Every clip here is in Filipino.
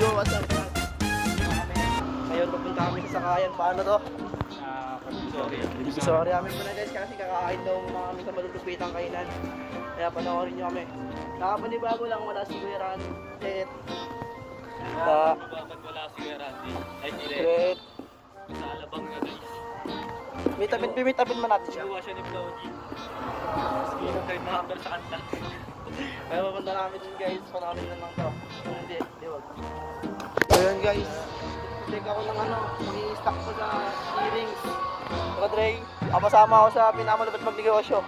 Yo, what's up? Ngayon pupunta kami sa sakayan. Paano to? Sorry kami muna guys kasi kakain daw muna kami sa malulupitang kainan. Kaya panoorin nyo kami. Nakapanibago lang, wala si Kuya Randy. Pag wala si Kuya Randy, ay Great. sa alabang na guys. Meet-upin mo natin siya. Gawa siya ni Flowgy. Sige, kahit na-number sa kanta. Kaya papunta namin dun guys. Panoorin na lang to. Hindi, wag. So yun guys. Check ako ng mag-i-stock ko sa earrings. Saka Dre, kapasama ako sa pinamalupit magnegosyo.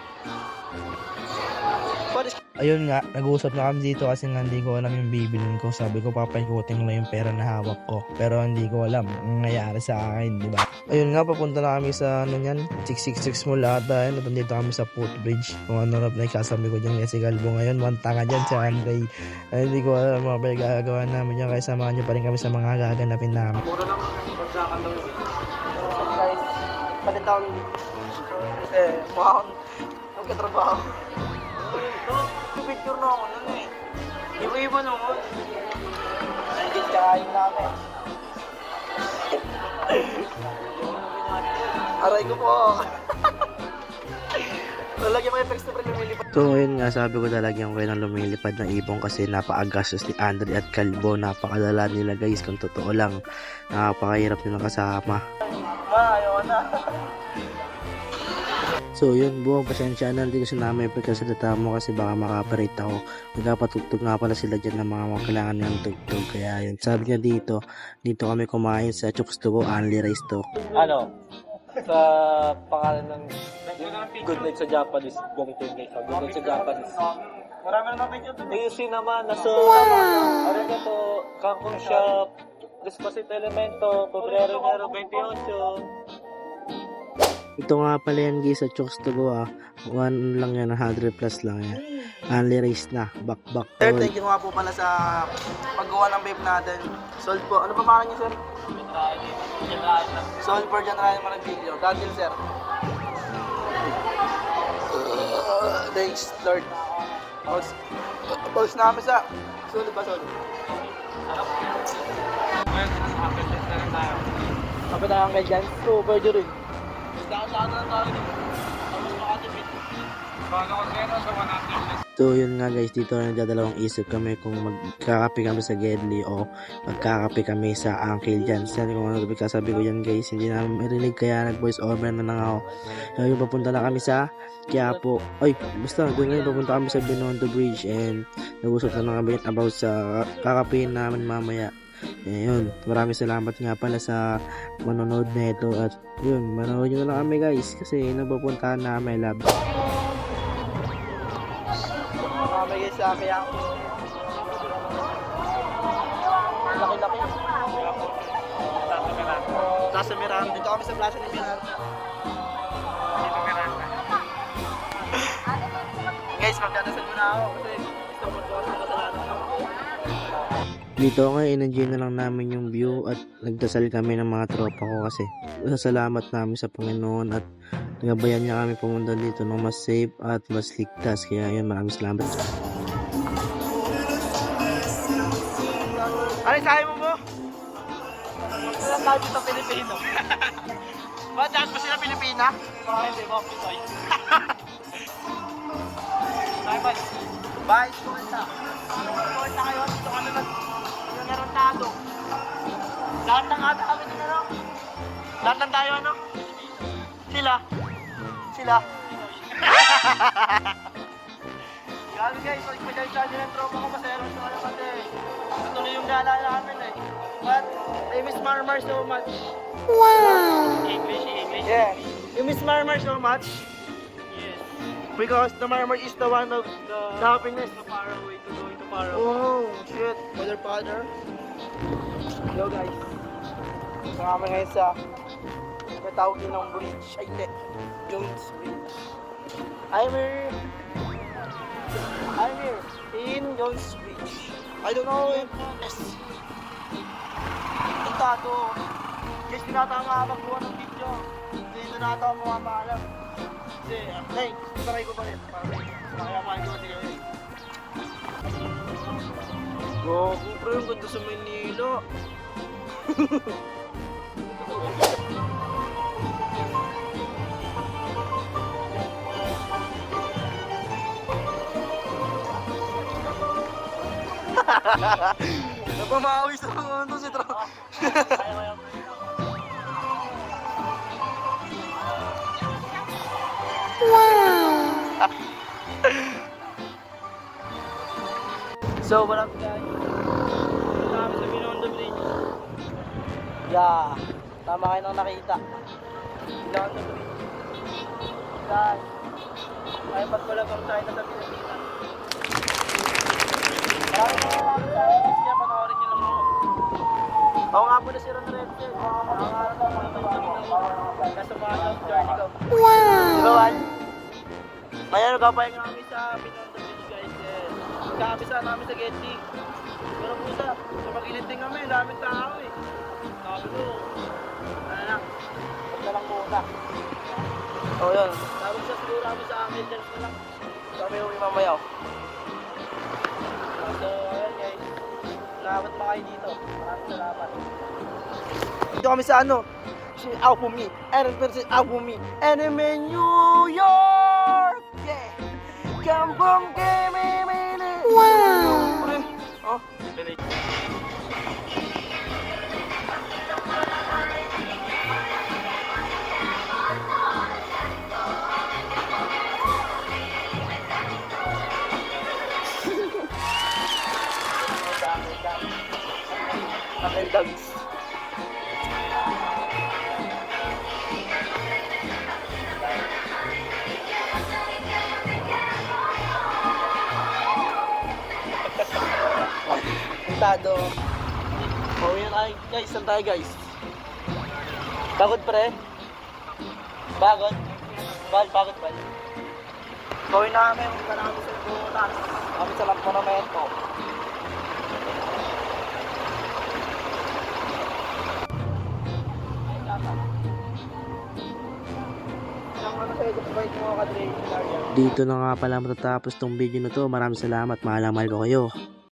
Ayun nga, nag-uusap na kami dito kasi nga hindi ko alam yung bibilin ko. Sabi ko papaikutin lang yung pera na hawak ko. Pero hindi ko alam ang nangyayari sa akin, di ba? Ayun nga, papunta na kami sa 666 Mall ata. Nandito kami sa Footbridge. Kung ano na ikasabi ko dyan kasi Galbo ngayon. Manta ka dyan sa Andre. Ay, hindi ko alam mga gagawa namin yan. Kaya samahan nyo pa rin kami sa mga gaganapin namin. Mura lang pagsakan daw yun. Guys, palitan. Mukhang magkatrabaho. Picture na ako nun eh. Iba-iba naman. Nandit kakain namin. Aray ko po. Lalagyan mo effects na pag lumilipad. So ayun nga, sabi ko lalagyan ko ng lumilipad na ibong kasi napaka-gastos ni Andre at Calvo. Napakadala nila guys, kung totoo lang. Napakahirap nilang kasama. Ayaw na. So yun buong pasensya na hindi ko sinama yung pagkasalita mo kasi baka makaparate ako. Nagpapatugtog nga pala sila dyan ng mga kailangan ng tugtog. Kaya yun, sabi niya dito kami kumain sa Chokes to go, only rice to. Ano? Sa pangalan ng Good Night sa Japanese. Ganito yung guys. Good Night sa Japanese. Marami na picture to. Ayusin naman. Naso, arigato, Kangkong Shop, Despacito Elemento, Febrero 28. Ito nga pala yan guys sa Chokes to go One lang yan, 100 plus lang yan. Only rice na, back. Sir, thank you nga po pala sa paggawa ng vape natin. Sold po. Ano pa pangalan niyo sir? Sold for John Ryan Maravillo. Gagil sir. Thanks Lord. Pulse namin sa solid ba solid? Kapit na lang kay Jan. So, pwede rin. So yun nga guys, dito na nagdadalawang isip kami kung magkakape kami sa Gedli o magkakape kami sa Uncle Jan's. Yan kung ano sabi ko yan guys, hindi namin marinig kaya nag voice over na lang ako. Ngayon papunta na kami sa Quiapo. Ay, basta doon ngayon papunta kami sa Binondo Bridge and nag-usap na kami about sa kakapein namin mamaya. Yun, maraming salamat nga pala sa manonood na ito at yun, manonood nyo na lang kami guys kasi napupuntahan namin lab. Marami guys sa amin ako. Laki-laki. Plaza Miranda. Dito kami sa Plaza ni Miranda. Dito Miranda. Guys, magdadasal muna ako kasi gusto ko sa kasalanan ako. Dito nga, in-enjoy na lang namin yung view at nagdasal kami ng mga tropa ko kasi salamat namin sa Panginoon at nagabayan niya kami pumunta dito ng mas safe at mas ligtas. Kaya yun, maraming salamat. Ano sabi mo mo? Magsalang tayo dito Pilipino. Ba't dahil ba sila Pilipina? Hindi mo, Pinoy. Bye-bye. Bye, kumanta. Kumanta kayo, dito ka na narantado. Lahat ng ata kami din ano? Lahat ng tayo ano? Sila. Grabe guys, pag-pagay sa ng tropa ko masero sa ano kasi tuloy yung naalala namin eh. But I miss Marmar so much. Wow! English? Yeah. You miss Marmar so much? Yes. Because the Marmar is the one of the happiness. The far away to going to far away. Oh, shit. Father. Hello guys. Kasama ngayon sa matawag din ng bridge. Ay, hindi. Jones Bridge. I'm here in Jones Bridge. I don't know if yes. Ito. Guys, tinatama magbuha ng video. Hindi na ata mo maalam. Kasi, hey, taray ko pa rin. Kaya mahin ko kasi kayo. Gogo, bro, yung ganda sa Manila. Napamawi sa mga ano si Tro. So, what up guys? Punta kami sa Binondo Bridge. Yeah, tama kayo nang nakita. Binondo Bridge. Guys, ay ba't wala bang tayo na sa Pilipinas? Maraming mga sa akin, kaya panoorin nyo lang ako. Ako nga po na si Ron Renzel. Nangangarap ako mga pagkakas ng kasamahan ng journey ko. Diba, Juan? Ngayon, nagpapahinga kami sa Binondo Bridge guys. Magkakabisa namin sa Getty. Pero pusa, sa mag-iliting kami, daming tao eh. Sabi ko, ano lang, huwag na lang muna. O yun, tawag siya siguro kami sa emergency na lang. Kami uwi mamaya. So, ayun guys, salamat pa kayo dito. Maraming salamat. Dito kami sa ano, si Aupumi, Aupumi, Enemy New York! Yeah! Come from Game. Wow! Oh, aking dogs. Pintado. Oh, yun ay guys, saan tayo guys? Pagod pre? Pagod? Pagod ba? Gawin namin, punta na kami sa butas. Kami sa Lamponamento. Dito na nga pala matatapos tong video na to. Maraming salamat. Mahal ko kayo.